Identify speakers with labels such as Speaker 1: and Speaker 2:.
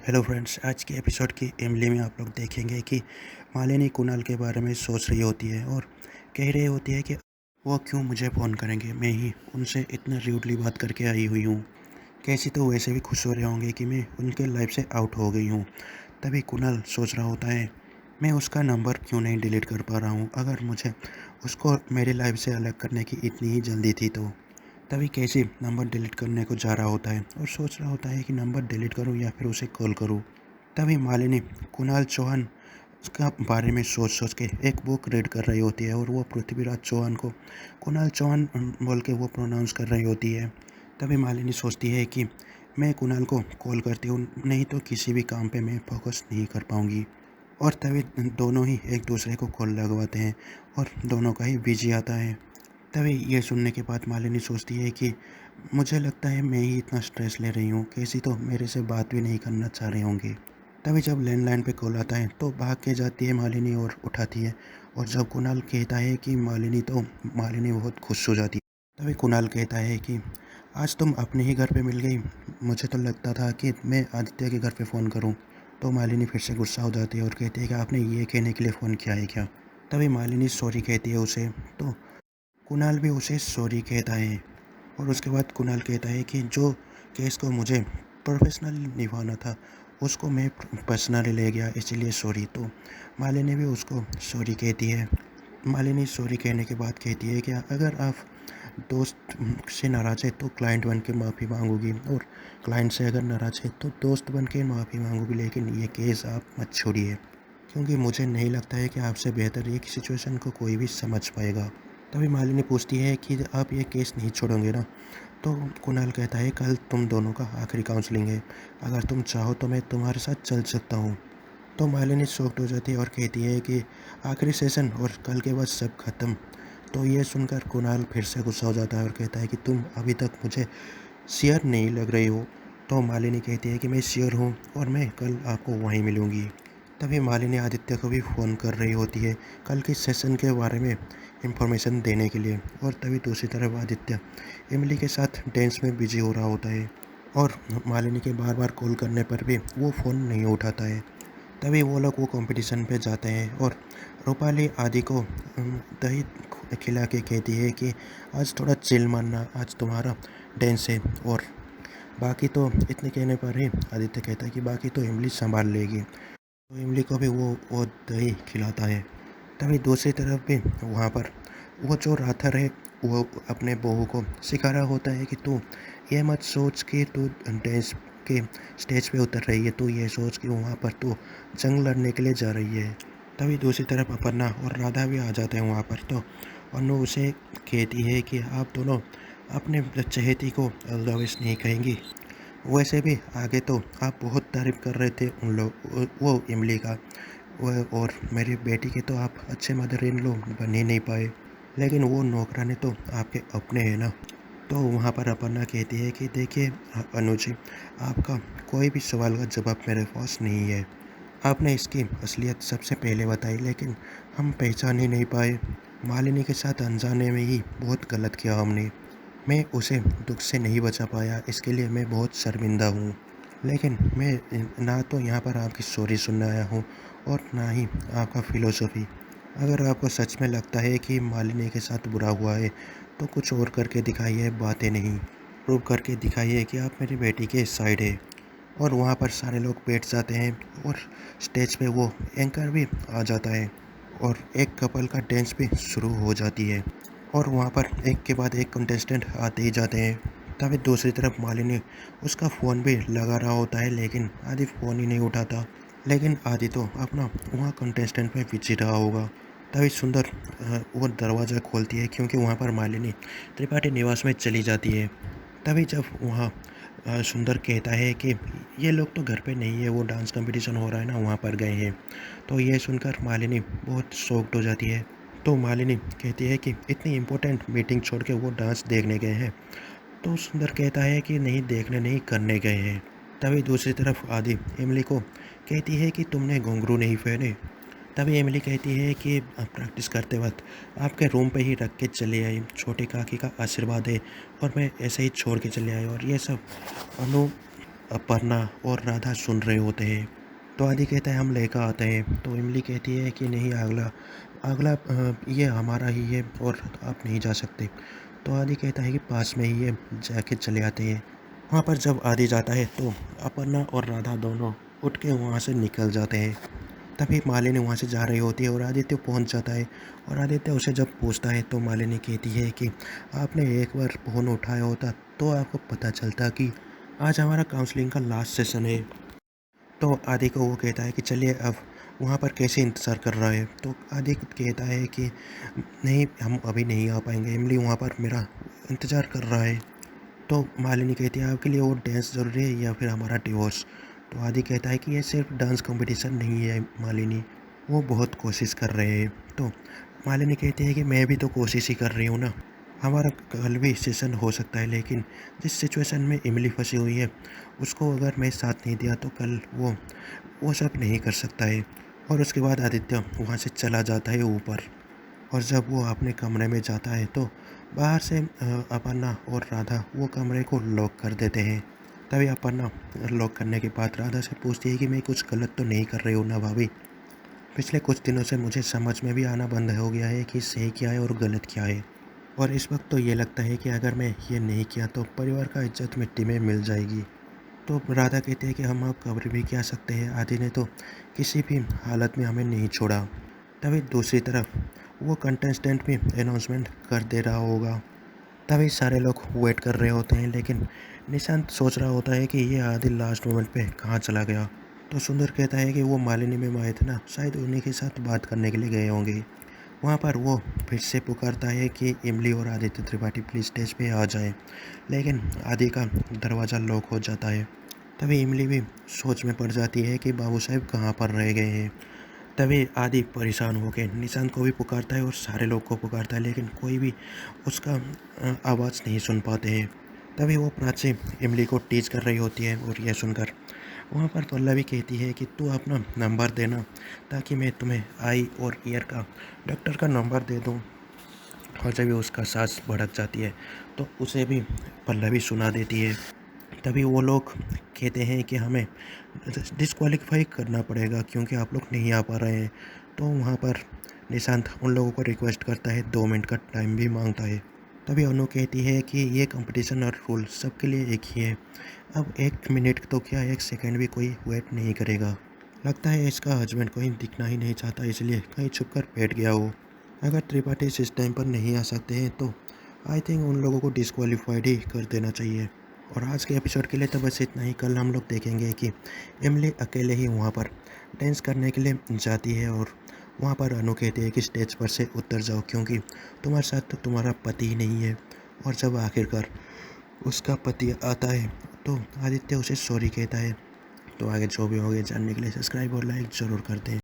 Speaker 1: Hello friends, आज के episode की इमली में आप लोग देखेंगे कि मालिनी कुणाल के बारे में सोच रही होती है और कह रही होती है कि वो क्यों मुझे फ़ोन करेंगे, मैं ही उनसे इतना र्यूडली बात करके आई हुई हूँ। कैसी तो वैसे भी खुश हो रहे होंगे कि मैं उनके लाइफ से आउट हो गई हूँ। तभी कुणाल सोच रहा होता है, मैं उसका नंबर क्यों नहीं डिलीट कर पा रहा हूँ, अगर मुझे उसको मेरी लाइफ से अलग करने की इतनी ही जल्दी थी तो। तभी कैसे नंबर डिलीट करने को जा रहा होता है और सोच रहा होता है कि नंबर डिलीट करूं या फिर उसे कॉल करूं। तभी मालिनी कुणाल चौहान का बारे में सोच सोच के एक बुक रीड कर रही होती है और वो पृथ्वीराज चौहान को कुणाल चौहान बोल के वो प्रोनाउंस कर रही होती है। तभी मालिनी सोचती है कि मैं कुणाल को कॉल करती हूँ, नहीं तो किसी भी काम पे मैं फोकस नहीं कर पाऊँगी। और तभी दोनों ही एक दूसरे को कॉल लगवाते हैं और दोनों का ही बिजी आता है। तभी ये सुनने के बाद मालिनी सोचती है कि मुझे लगता है मैं ही इतना स्ट्रेस ले रही हूँ, कैसी तो मेरे से बात भी नहीं करना चाह रहे होंगे। तभी जब लैंडलाइन पे कॉल आता है तो भाग के जाती है मालिनी और उठाती है। और जब कुणाल कहता है कि मालिनी बहुत खुश हो जाती है। तभी कुणाल कहता है कि आज तुम अपने ही घर पे मिल गई, मुझे तो लगता था कि मैं आदित्य के घर पे फ़ोन करूँ। तो मालिनी फिर से गुस्सा हो जाती है और कहती है कि आपने ये कहने के लिए फ़ोन किया है क्या। तभी मालिनी सॉरी कहती है उसे। तो कुणाल भी उसे सॉरी कहता है और उसके बाद कुणाल कहता है कि जो केस को मुझे प्रोफेशनली निभाना था उसको मैं पर्सनली ले गया, इसीलिए सॉरी। तो मालिनी भी उसको सॉरी कहती है। मालिनी सॉरी कहने के बाद कहती है कि अगर आप दोस्त से नाराज़ है तो क्लाइंट बन के माफ़ी मांगोगी, और क्लाइंट से अगर नाराज़ है तो दोस्त बन के माफ़ी मांगोगी, लेकिन ये केस आप मत छोड़िए, क्योंकि मुझे नहीं लगता है कि आपसे बेहतर ये सिचुएशन को कोई भी समझ पाएगा। तभी मालिनी पूछती है कि आप ये केस नहीं छोड़ोगे ना। तो कुणाल कहता है कल तुम दोनों का आखिरी काउंसलिंग है, अगर तुम चाहो तो मैं तुम्हारे साथ चल सकता हूँ। तो मालिनी शॉक्ड हो जाती है और कहती है कि आखिरी सेशन और कल के बाद सब खत्म। तो ये सुनकर कुणाल फिर से गुस्सा हो जाता है और कहता है कि तुम अभी तक मुझे श्योर नहीं लग रही हो। तो मालिनी कहती है कि मैं श्योर हूँ और मैं कल आपको वहीं मिलूँगी। तभी मालिनी आदित्य को भी फ़ोन कर रही होती है कल के सेशन के बारे में इंफॉर्मेशन देने के लिए। और तभी दूसरी तरफ आदित्य इमली के साथ डांस में बिजी हो रहा होता है और मालिनी के बार बार कॉल करने पर भी वो फ़ोन नहीं उठाता है। तभी वो लोग वो कंपटीशन पे जाते हैं और रूपाली आदि को दही खिला के कहती है कि आज थोड़ा चिल मारना, आज तुम्हारा डांस है। और बाकी तो इतने कहने पर ही आदित्य कहता है कि बाकी तो इमली संभाल लेगी। तो इमली को भी वो दही खिलाता है। तभी दूसरी तरफ भी वहाँ पर वो जो राथर है वो अपने बहू को सिखा रहा होता है कि तू ये मत सोच कि तू डांस के स्टेज पे उतर रही है, तू ये सोच कि वहाँ पर तू जंग लड़ने के लिए जा रही है। तभी दूसरी तरफ अपर्णा और राधा भी आ जाते हैं वहाँ पर। तो अनु उसे कहती है कि आप दोनों अपने चहेती को अलविदा नहीं कहेंगी। वैसे भी आगे तो आप बहुत तारीफ़ कर रहे थे उन लोग वो इमली का, वो और मेरी बेटी के तो आप अच्छे मदर इन लॉ बन ही नहीं पाए, लेकिन वो नौकरानी तो आपके अपने हैं ना। तो वहाँ पर अपर्णा कहती है कि देखिए अनुज जी, आपका कोई भी सवाल का जवाब मेरे पास नहीं है। आपने इसकी असलियत सबसे पहले बताई, लेकिन हम पहचान ही नहीं पाए। मालिनी के साथ अनजाने में ही बहुत गलत किया हमने। मैं उसे दुख से नहीं बचा पाया, इसके लिए मैं बहुत शर्मिंदा हूँ। लेकिन मैं ना तो यहाँ पर आपकी सॉरी सुनने आया हूँ और ना ही आपका फ़िलॉसफ़ी। अगर आपको सच में लगता है कि मालिनी के साथ बुरा हुआ है तो कुछ और करके दिखाइए, बातें नहीं। प्रूव करके दिखाइए कि आप मेरी बेटी के साइड है। और वहाँ पर सारे लोग बैठ जाते हैं और स्टेज पे वो एंकर भी आ जाता है और एक कपल का डांस भी शुरू हो जाती है। और वहाँ पर एक के बाद एक कंटेस्टेंट आते ही जाते हैं। तभी दूसरी तरफ मालिनी उसका फ़ोन भी लगा रहा होता है, लेकिन आदि फ़ोन ही नहीं उठाता। लेकिन आदि तो अपना वहाँ कंटेस्टेंट पे बिजी रहा होगा। तभी सुंदर वो दरवाज़ा खोलती है, क्योंकि वहाँ पर मालिनी त्रिपाठी निवास में चली जाती है। तभी जब वहाँ सुंदर कहता है कि ये लोग तो घर पे नहीं है, वो डांस कंपटीशन हो रहा है ना, वहाँ पर गए हैं। तो ये सुनकर मालिनी बहुत शॉक्ड हो जाती है। तो मालिनी कहती है कि इतनी इम्पोर्टेंट मीटिंग छोड़ के वो डांस देखने गए हैं। तो सुंदर कहता है कि नहीं, देखने नहीं, करने गए हैं। तभी दूसरी तरफ आदि इमली को कहती है कि तुमने घुंघरू नहीं पहने। तभी इमली कहती है कि प्रैक्टिस करते वक्त आपके रूम पे ही रख के चले आई, छोटे काकी का आशीर्वाद है और मैं ऐसे ही छोड़ के चले आई। और ये सब अनु अपर्णा और राधा सुन रहे होते हैं। तो आदि कहता है हम लेकर आते हैं। तो इमली कहती है कि नहीं, अगला अगला ये हमारा ही है और आप नहीं जा सकते। तो आदि कहता है कि पास में ही है, जाके चले आते हैं। वहाँ पर जब आदि जाता है तो अपर्णा और राधा दोनों उठ के वहाँ से निकल जाते हैं। तभी मालिनी वहाँ से जा रही होती है और आदित्य पहुँच जाता है। और आदित्य उसे जब पूछता है तो मालिनी कहती है कि आपने एक बार फ़ोन उठाया होता तो आपको पता चलता कि आज हमारा काउंसलिंग का लास्ट सेशन है। तो आदि को वो कहता है कि चलिए अब वहाँ पर कैसे इंतज़ार कर रहा है। तो आदि कहता है कि नहीं, हम अभी नहीं आ पाएंगे, इमली वहाँ पर मेरा इंतज़ार कर रहा है। तो मालिनी कहती है आपके लिए वो डांस ज़रूरी है या फिर हमारा डिवोर्स। तो आदि कहता है कि ये सिर्फ डांस कंपटीशन नहीं है मालिनी, वो बहुत कोशिश कर रहे हैं। तो मालिनी कहती है कि मैं भी तो कोशिश ही कर रही हूँ ना, हमारा कल भी सेशन हो सकता है, लेकिन जिस सिचुएशन में इमली फंसी हुई है उसको अगर मैं साथ नहीं दिया तो कल वो सब नहीं कर सकता है। और उसके बाद आदित्य वहाँ से चला जाता है ऊपर। और जब वो अपने कमरे में जाता है तो बाहर से अपर्णा और राधा वो कमरे को लॉक कर देते हैं। तभी अपर्णा लॉक करने के बाद राधा से पूछती है कि मैं कुछ गलत तो नहीं कर रही हूँ ना भाभी। पिछले कुछ दिनों से मुझे समझ में भी आना बंद हो गया है कि सही क्या है और गलत क्या है। और इस वक्त तो ये लगता है कि अगर मैं ये नहीं किया तो परिवार का इज्जत मिट्टी में मिल जाएगी। तो राधा कहती है कि हम अब कब्र भी क्या सकते हैं, आदि ने तो किसी भी हालत में हमें नहीं छोड़ा। तभी दूसरी तरफ वो कंटेस्टेंट भी अनाउंसमेंट कर दे रहा होगा। तभी सारे लोग वेट कर रहे होते हैं, लेकिन निशांत सोच रहा होता है कि ये आदि लास्ट मोमेंट पे कहाँ चला गया। तो सुंदर कहता है कि वो मालिनी में आए थे ना, शायद उन्हीं के साथ बात करने के लिए गए होंगे। वहाँ पर वो फिर से पुकारता है कि इमली और आदित्य त्रिपाठी प्लीज स्टेज पे आ जाए, लेकिन आदि का दरवाज़ा लॉक हो जाता है। तभी इमली भी सोच में पड़ जाती है कि बाबू साहब कहाँ पर रह गए हैं। तभी आदि परेशान होकर निशांत को भी पुकारता है और सारे लोग को पुकारता है, लेकिन कोई भी उसका आवाज़ नहीं सुन पाते हैं। तभी वो प्राची इमली को टीज कर रही होती है और यह सुनकर वहाँ पर पल्लवी कहती है कि तू अपना नंबर देना ताकि मैं तुम्हें आई और ईयर का डॉक्टर का नंबर दे दूँ। और जब उसका सांस भड़क जाती है तो उसे भी पल्लवी सुना देती है। तभी वो लोग कहते हैं कि हमें डिस्क्वालीफाई करना पड़ेगा क्योंकि आप लोग नहीं आ पा रहे हैं। तो वहाँ पर निशांत उन लोगों को रिक्वेस्ट करता है, 2 मिनट का टाइम भी मांगता है। तभी अनु कहती है कि ये कंपटीशन और रूल सबके लिए एक ही है, अब 1 मिनट तो क्या 1 सेकंड भी कोई वेट नहीं करेगा। लगता है इसका हस्बैंड कहीं दिखना ही नहीं चाहता, इसलिए कहीं छुप कर बैठ गया हो। अगर त्रिपाठी इस टाइम पर नहीं आ सकते हैं तो आई थिंक उन लोगों को डिस्क्वालीफाइड ही कर देना चाहिए। और आज के एपिसोड के लिए तो बस इतना ही। कल हम लोग देखेंगे कि इमली अकेले ही वहाँ पर डांस करने के लिए जाती है और वहाँ पर अनु कहती है कि स्टेज पर से उतर जाओ क्योंकि तुम्हारे साथ तो तुम्हारा पति ही नहीं है। और जब आखिरकार उसका पति आता है तो आदित्य उसे सॉरी कहता है। तो आगे जो भी होगा जानने के लिए सब्सक्राइब और लाइक ज़रूर कर दें।